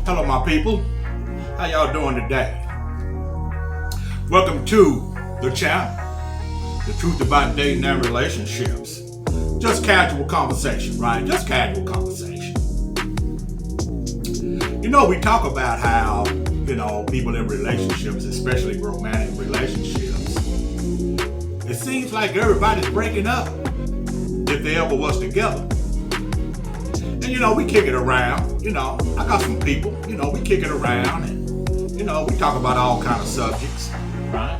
Hello, my people. How y'all doing today? Welcome to the channel, The Truth About Dating and Relationships. Just casual conversation, right? Just casual conversation. We talk about how, people in relationships, especially romantic relationships, it seems like everybody's breaking up if they ever was together. And we kick it around. I got some people, we kick it around and, we talk about all kind of subjects, right?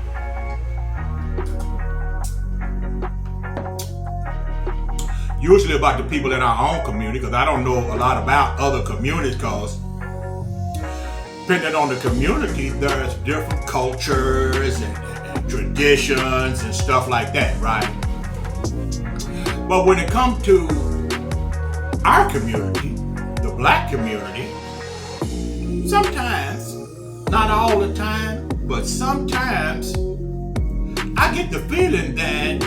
Usually about the people in our own community, because I don't know a lot about other communities, because depending on the community, there's different cultures and traditions and stuff like that, right? But when it comes to our community, the black community, sometimes, not all the time, but sometimes, I get the feeling that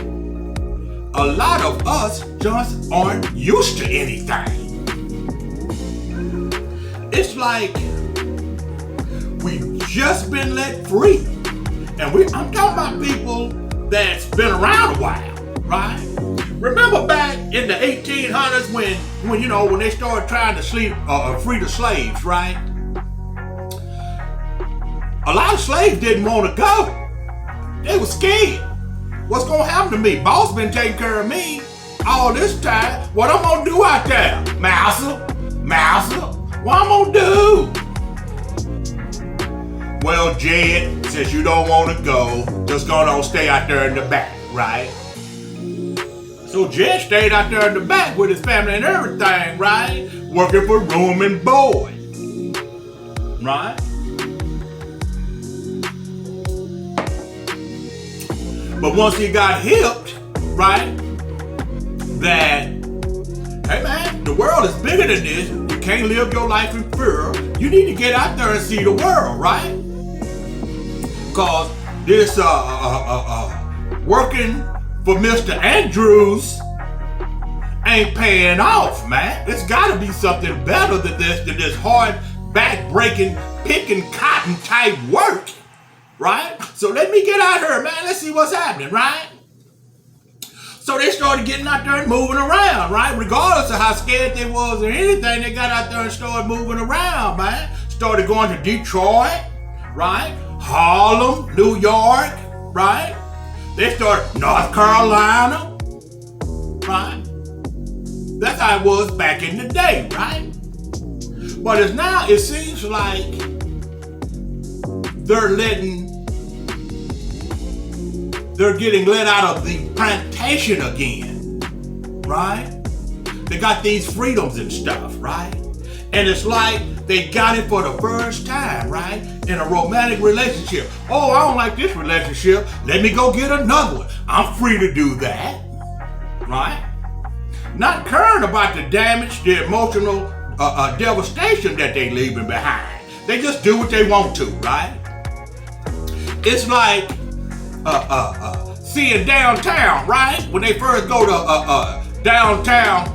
a lot of us just aren't used to anything. It's like we've just been let free. And I'm talking about people that's been around a while, right? Remember back in the 1800s when they started trying to free the slaves, right? A lot of slaves didn't want to go. They were scared. What's gonna happen to me? Boss been taking care of me all this time. What I'm gonna do out there? Master, what I'm gonna do? Well, Jed, since you don't want to go, just gonna stay out there in the back, right? So Jed stayed out there in the back with his family and everything, right? Working for room and board, right? But once he got hipped, right, that, hey man, the world is bigger than this. You can't live your life in fear. You need to get out there and see the world, right? Because this working for Mr. Andrews ain't paying off, man. It's got to be something better than this hard, back-breaking, picking cotton type work, right? So let me get out here, man. Let's see what's happening, right? So they started getting out there and moving around, right? Regardless of how scared they was or anything, they got out there and started moving around, man. Started going to Detroit, right? Harlem, New York, right? They started North Carolina, right? That's how it was back in the day, right? But it seems like they're getting let out of the plantation again, right? They got these freedoms and stuff, right? And it's like they got it for the first time, right? In a romantic relationship. Oh, I don't like this relationship. Let me go get another one. I'm free to do that, right? Not caring about the damage, the emotional devastation that they leaving behind. They just do what they want to, right? It's like seeing downtown, right? When they first go to downtown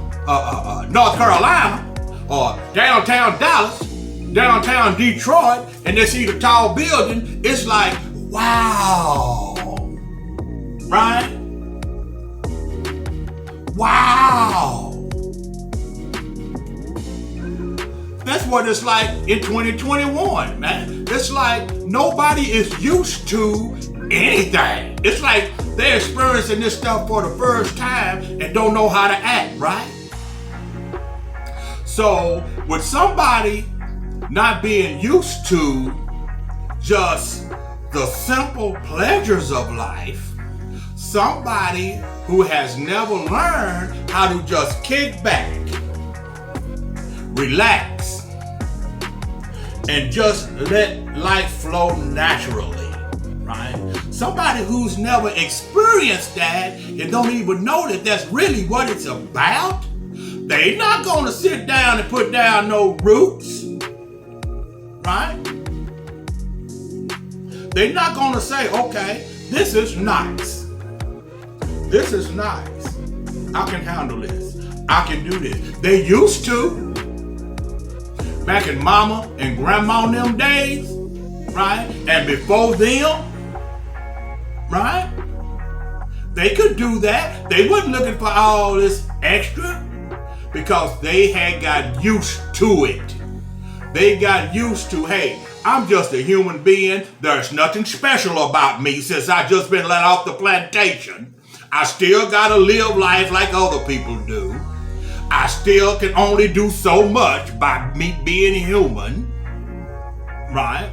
North Carolina, or downtown Dallas, downtown Detroit, and they see the tall building, it's like, wow, right? Wow. That's what it's like in 2021, man. It's like nobody is used to anything. It's like they're experiencing this stuff for the first time and don't know how to act, right? So with somebody not being used to just the simple pleasures of life, somebody who has never learned how to just kick back, relax, and just let life flow naturally, right? Somebody who's never experienced that and don't even know that that's really what it's about, they not gonna sit down and put down no roots, right? They're not gonna say, okay, this is nice. This is nice. I can handle this. I can do this. They used to. Back in mama and grandma in them days, right? And before them, right? They could do that. They wasn't looking for all this extra because they had got used to it. They got used to, hey, I'm just a human being. There's nothing special about me since I just been let off the plantation. I still gotta live life like other people do. I still can only do so much by me being human, right?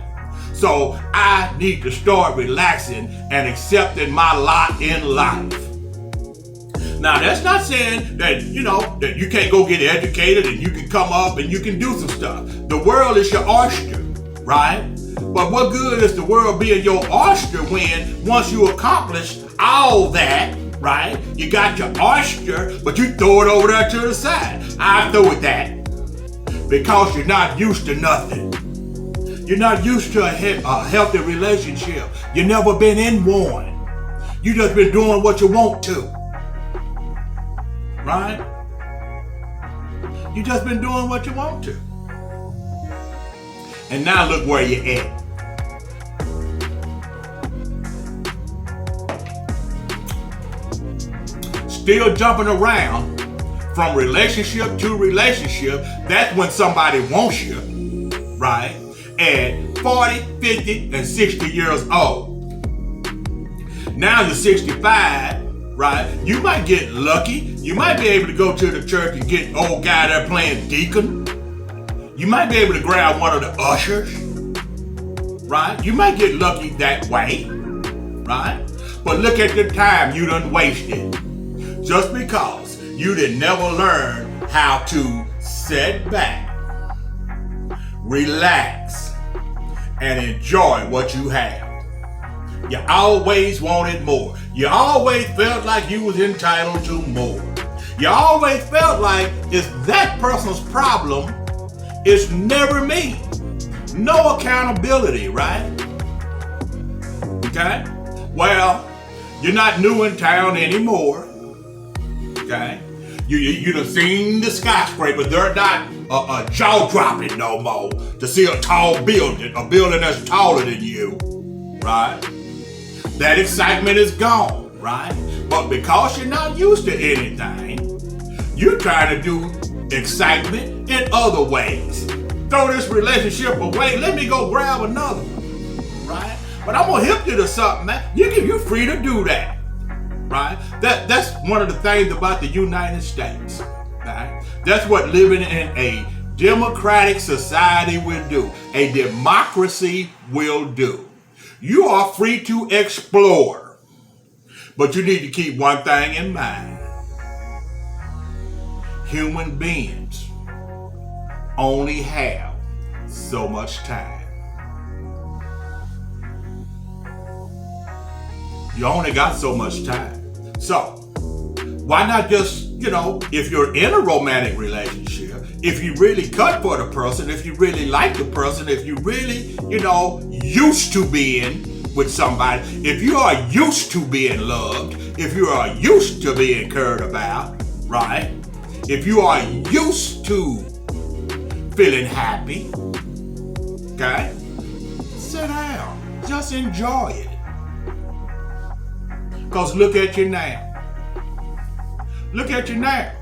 So I need to start relaxing and accepting my lot in life. Now, that's not saying that, that you can't go get educated and you can come up and you can do some stuff. The world is your oyster, right? But what good is the world being your oyster when once you accomplish all that, right? You got your oyster, but you throw it over there to the side. I throw it that because you're not used to nothing. You're not used to a healthy relationship. You never been in one. You just been doing what you want to, right? You just been doing what you want to. And now look where you're at. Still jumping around from relationship to relationship. That's when somebody wants you, right? At 40, 50, and 60 years old. Now you're 65, right? You might get lucky. You might be able to go to the church and get old guy there playing deacon. You might be able to grab one of the ushers, right? You might get lucky that way, right? But look at the time you done wasted. Just because you didn't never learn how to sit back, relax, and enjoy what you have. You always wanted more. You always felt like you was entitled to more. You always felt like it's that person's problem. It's never me. No accountability, right? Okay? Well, you're not new in town anymore. Okay? You done seen the skyscraper. They're not jaw-dropping no more to see a tall building, a building that's taller than you, right? That excitement is gone, right? But because you're not used to anything, you're trying to do excitement in other ways. Throw this relationship away. Let me go grab another one, right? But I'm gonna hip you to something, man. You're free to do that, right? That's one of the things about the United States, right? That's what living in a democratic society will do. A democracy will do. You are free to explore, but you need to keep one thing in mind. Human beings only have so much time. You only got so much time. So, why not just, if you're in a romantic relationship, if you really cut for the person, if you really like the person, if you really, used to being with somebody, if you are used to being loved, if you are used to being cared about, right? If you are used to feeling happy, okay? Sit down. Just enjoy it. Because look at you now. Look at you now.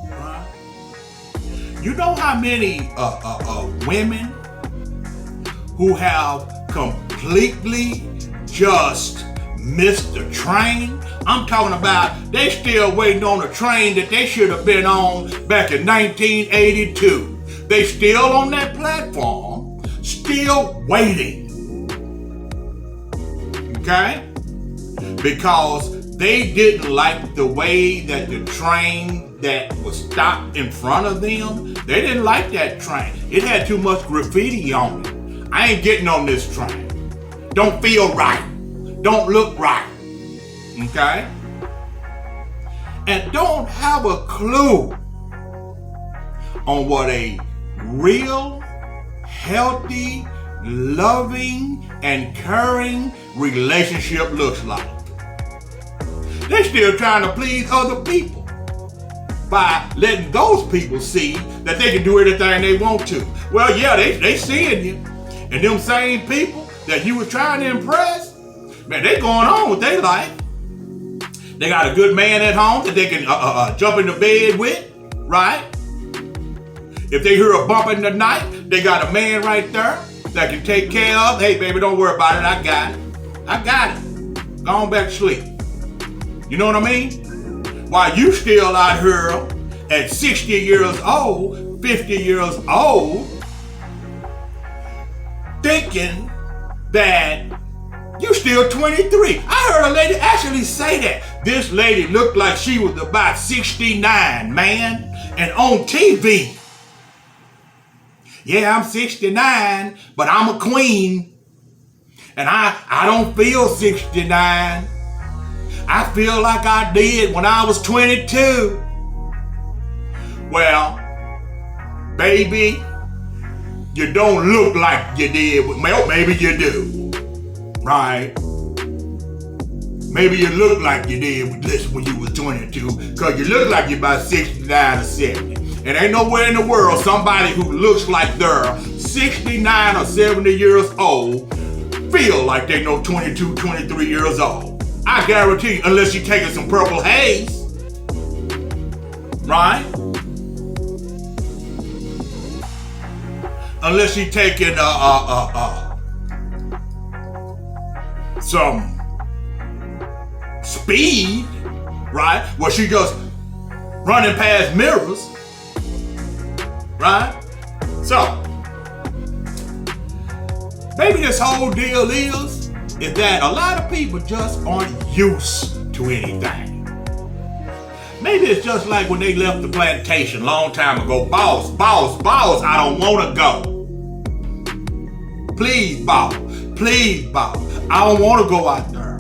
Right? You know how many women who have completely just missed the train? I'm talking about they still waiting on a train that they should have been on back in 1982. They still on that platform, still waiting. Okay? Because they didn't like the way that the train that was stopped in front of them, they didn't like that train. It had too much graffiti on it. I ain't getting on this train. Don't feel right. Don't look right. Okay? And don't have a clue on what a real, healthy, loving, and caring relationship looks like. They're still trying to please other people by letting those people see that they can do anything they want to. Well, yeah, they seeing you. And them same people that you were trying to impress, man, they going on with their life. They got a good man at home that they can jump into bed with, right? If they hear a bump in the night, they got a man right there that can take care of. Hey, baby, don't worry about it. I got it. I got it. Go on back to sleep. You know what I mean? While you still out here at 60 years old, 50 years old, thinking that you still 23. I heard a lady actually say that. This lady looked like she was about 69, man, and on TV. Yeah, I'm 69, but I'm a queen. And I don't feel 69. I feel like I did when I was 22. Well, baby, you don't look like you did. Well, maybe you do, right? Maybe you look like you did with this when you was 22, because you look like you're about 69 or 70. And ain't nowhere in the world somebody who looks like they're 69 or 70 years old feel like they know 22, 23 years old. I guarantee you, unless you're taking some purple haze, right? Unless you're taking some speed, right? Where she just running past mirrors, right? So, maybe this whole deal is that a lot of people just aren't used to anything. Maybe it's just like when they left the plantation a long time ago. Boss, I don't want to go. Please, boss, I don't want to go out there.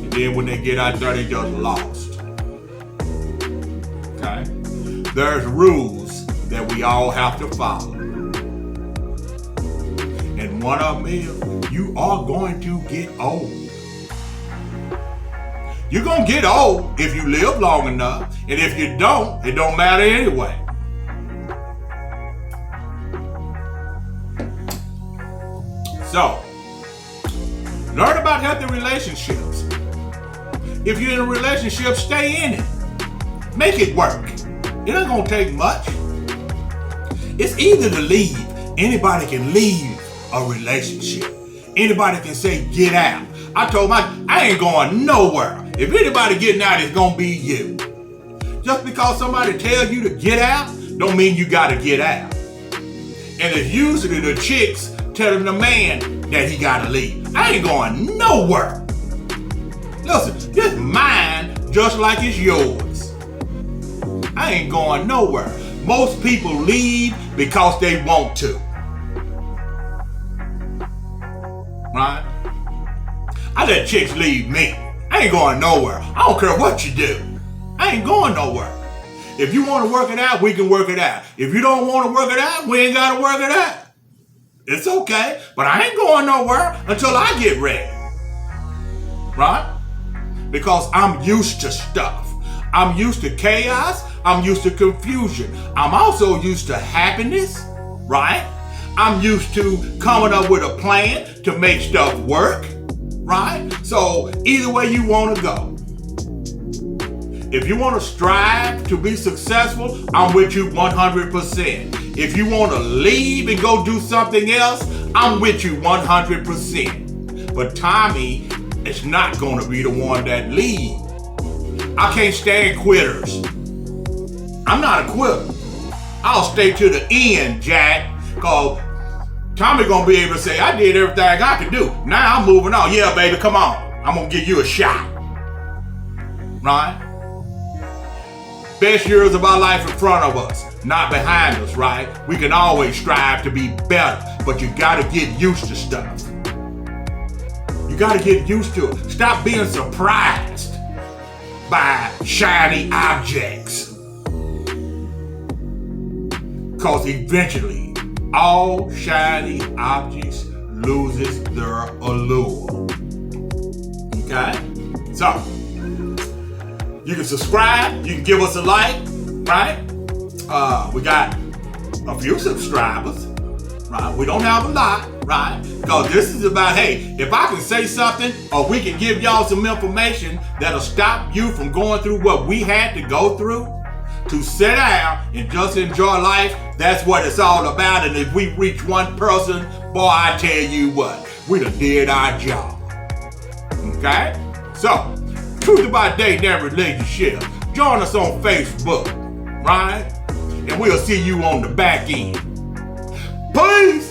And then when they get out there, they just lost. Okay? There's rules that we all have to follow. And one of them is, you are going to get old. You're going to get old if you live long enough. And if you don't, it don't matter anyway. So, learn about healthy relationships. If you're in a relationship, stay in it. Make it work. It ain't going to take much. It's easy to leave. Anybody can leave a relationship. Anybody can say, get out. I told I ain't going nowhere. If anybody getting out, it's going to be you. Just because somebody tells you to get out, don't mean you got to get out. And it's usually the chicks telling the man that he got to leave. I ain't going nowhere. Listen, this mine just like it's yours. I ain't going nowhere. Most people leave because they want to. Right? I let chicks leave me. I ain't going nowhere. I don't care what you do. I ain't going nowhere. If you want to work it out, we can work it out. If you don't want to work it out, we ain't got to work it out. It's okay, but I ain't going nowhere until I get ready. Right? Because I'm used to stuff. I'm used to chaos. I'm used to confusion. I'm also used to happiness, right? I'm used to coming up with a plan to make stuff work, right? So either way you want to go. If you want to strive to be successful, I'm with you 100%. If you want to leave and go do something else, I'm with you 100%. But Tommy is not going to be the one that leaves. I can't stand quitters. I'm not a quitter. I'll stay to the end, Jack, because Tommy gonna be able to say, I did everything I could do. Now I'm moving on. Yeah, baby, come on. I'm gonna give you a shot. Right? Best years of our life in front of us, not behind us, right? We can always strive to be better, but you gotta get used to stuff. You gotta get used to it. Stop being surprised by shiny objects. Because eventually, all shiny objects loses their allure. Okay? So, you can subscribe, you can give us a like, right? We got a few subscribers, right? We don't have a lot, right? Because this is about, hey, if I can say something or we can give y'all some information that'll stop you from going through what we had to go through, to sit down and just enjoy life, that's what it's all about. And if we reach one person, boy, I tell you what, we done did our job. Okay? So, Truth About Dating and Relationship. Join us on Facebook, right? And we'll see you on the back end. Peace!